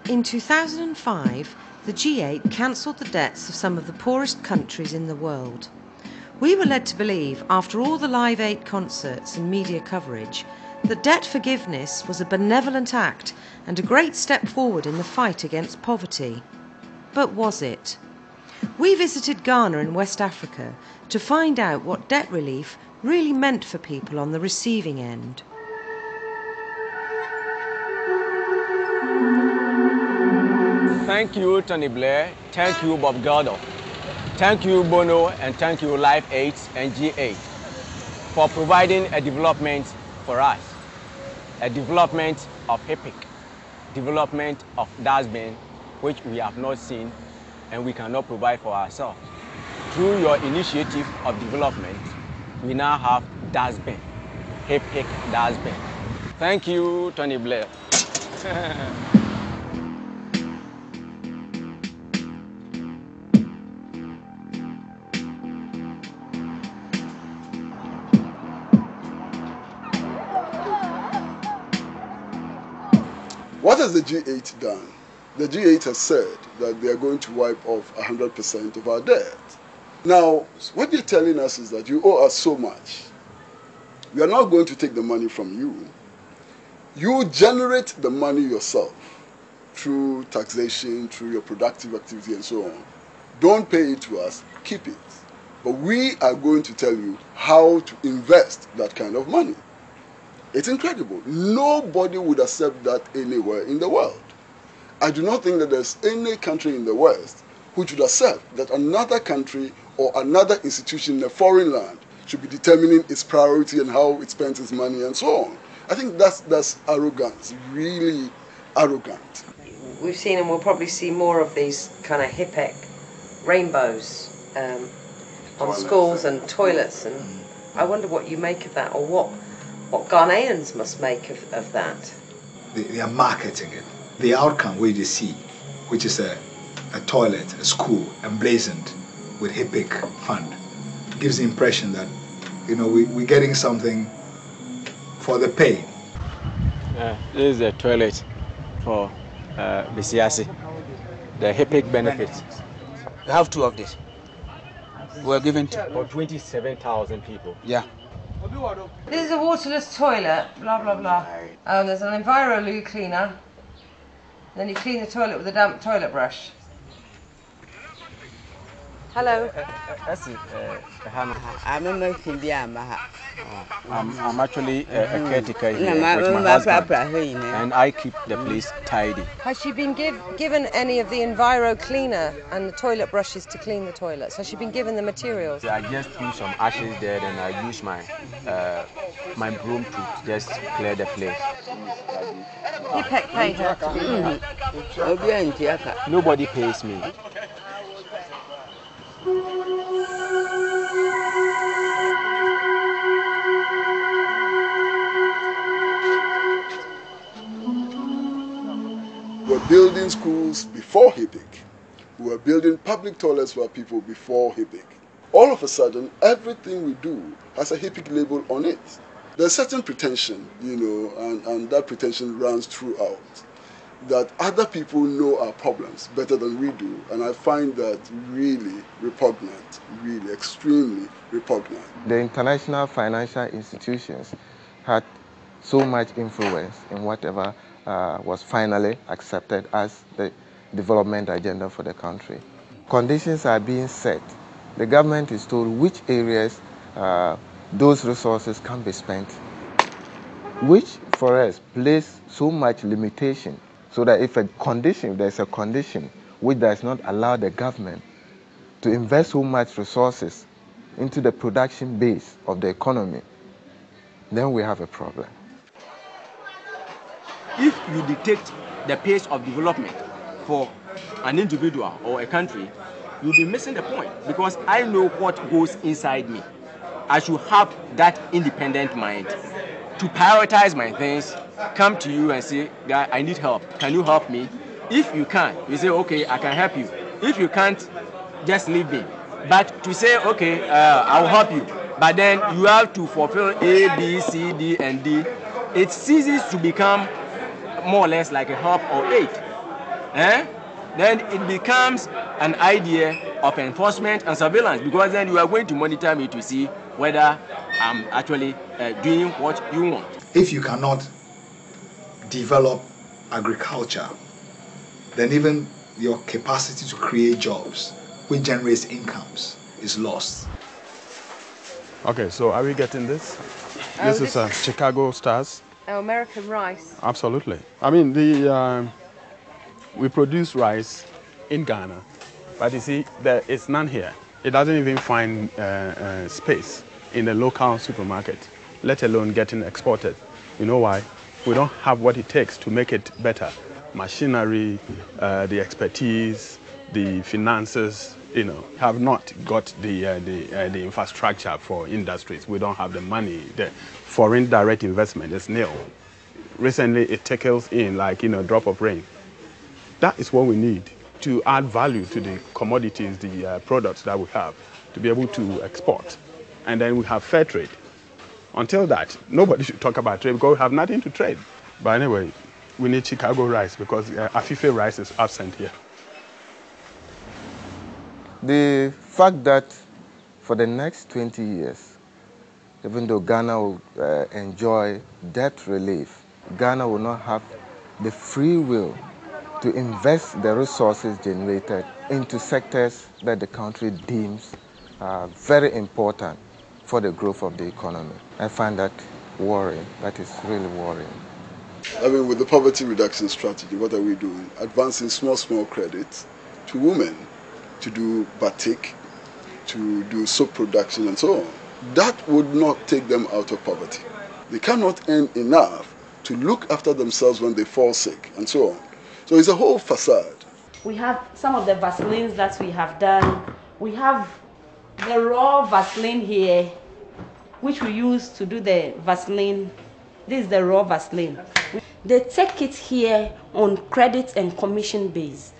In 2005, the G8 cancelled the debts of some of the poorest countries in the world. We were led to believe, after all the Live 8 concerts and media coverage, that debt forgiveness was a benevolent act and a great step forward in the fight against poverty. But was it? We visited Ghana in West Africa to find out what debt relief really meant for people on the receiving end. Thank you, Tony Blair. Thank you, Bob Geldof. Thank you, Bono, and thank you, Live 8 and G8, for providing a development for us. A development of HIPIC, development of dustbin, which we have not seen and we cannot provide for ourselves. Through your initiative of development, we now have dustbin, HIPIC dustbin. Thank you, Tony Blair. What has the G8 done? The G8 has said that they are going to wipe off 100% of our debt. Now, what they're telling us is that you owe us so much. We are not going to take the money from you. You generate the money yourself through taxation, through your productive activity and so on. Don't pay it to us, keep it. But we are going to tell you how to invest that kind of money. It's incredible. Nobody would accept that anywhere in the world. I do not think that there's any country in the West which would accept that another country or another institution in a foreign land should be determining its priority and how it spends its money and so on. I think that's arrogance, really arrogant. We've seen, and we'll probably see more of these kind of HIPIC rainbows on schools and toilets, and I wonder what you make of that, or what Ghanaians must make of that. They are marketing it. The outcome we see, which is a toilet, a school, emblazoned with HIPIC fund, gives the impression that, you know, we're getting something for the pay. This is a toilet for Bisiasi, the HIPIC benefits. We have two of this. We're given for 27,000 people. Yeah. This is a waterless toilet, blah, blah, blah. There's an EnviroLoo cleaner. Then you clean the toilet with a damp toilet brush. Hello. I'm actually a caretaker here with my husband, and I keep the place tidy. Has she been given any of the Enviro cleaner and the toilet brushes to clean the toilets? Has she been given the materials? I just threw some ashes there, and I use my my broom to just clear the place. HIPIC paid her to do that. Nobody pays me. We were building schools before HIPIC. We were building public toilets for people before HIPIC. All of a sudden, everything we do has a HIPIC label on it. There's certain pretension, you know, and that pretension runs throughout, that other people know our problems better than we do, and I find that really repugnant, really extremely repugnant. The international financial institutions had so much influence in whatever was finally accepted as the development agenda for the country. Conditions are being set. The government is told which areas those resources can be spent, which for us place so much limitation, so that if there's a condition which does not allow the government to invest so much resources into the production base of the economy, then we have a problem. If you dictate the pace of development for an individual or a country, you'll be missing the point, because I know what goes inside me. I should have that independent mind to prioritize my things, come to you and say, guy, I need help. Can you help me? If you can, you say, okay, I can help you. If you can't, just leave me. But to say, okay, I'll help you, but then you have to fulfill A, B, C, D, and D, it ceases to become more or less like a help or aid. then it becomes an idea of enforcement and surveillance, because then you are going to monitor me to see whether I'm actually doing what you want. If you cannot develop agriculture, then even your capacity to create jobs, which generates incomes, is lost. Okay, so are we getting this? This is Chicago Stars. American rice. Absolutely. I mean, we produce rice in Ghana, but you see, there is none here. It doesn't even find space in the local supermarket, let alone getting exported. You know why? We don't have what it takes to make it better. Machinery, the expertise, the finances, have not got the infrastructure for industries. We don't have the money. The foreign direct investment is nil. Recently, it trickles in like, a drop of rain. That is what we need to add value to the commodities, the products that we have, to be able to export. And then we have fair trade. Until that, nobody should talk about trade because we have nothing to trade. But anyway, we need Chicago rice because Afife rice is absent here. The fact that for the next 20 years, even though Ghana will enjoy debt relief, Ghana will not have the free will to invest the resources generated into sectors that the country deems very important for the growth of the economy. I find that worrying. That is really worrying. I mean, with the poverty reduction strategy, what are we doing? Advancing small credits to women to do batik, to do soap production and so on. That would not take them out of poverty. They cannot earn enough to look after themselves when they fall sick and so on. So it's a whole facade. We have some of the Vaselines that we have done. We have the raw Vaseline here, which we use to do the Vaseline. This is the raw Vaseline. They take it here on credit and commission base.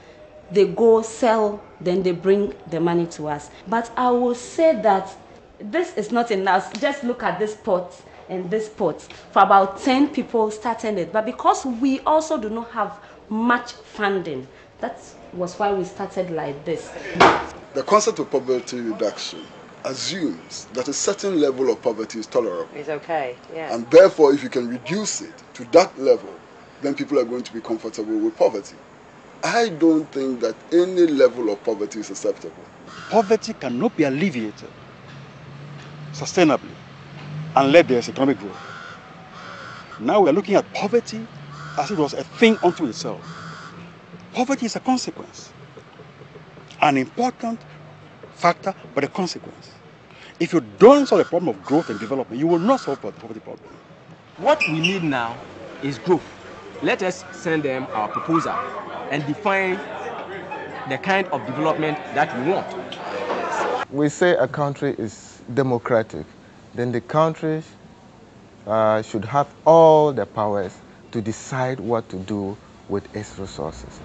They go sell, then they bring the money to us. But I will say that this is not enough. Just look at this pot and this pot. For about 10 people starting it. But because we also do not have much funding, that was why we started like this. The concept of poverty reduction assumes that a certain level of poverty is tolerable. It's okay, yeah. And therefore, if you can reduce it to that level, then people are going to be comfortable with poverty. I don't think that any level of poverty is acceptable. Poverty cannot be alleviated sustainably unless there is economic growth. Now we are looking at poverty as if it was a thing unto itself. Poverty is a consequence, an important factor, but a consequence. If you don't solve the problem of growth and development, you will not solve the poverty problem. What we need now is growth. Let us send them our proposal and define the kind of development that we want. We say a country is democratic, then the country should have all the powers to decide what to do with its resources.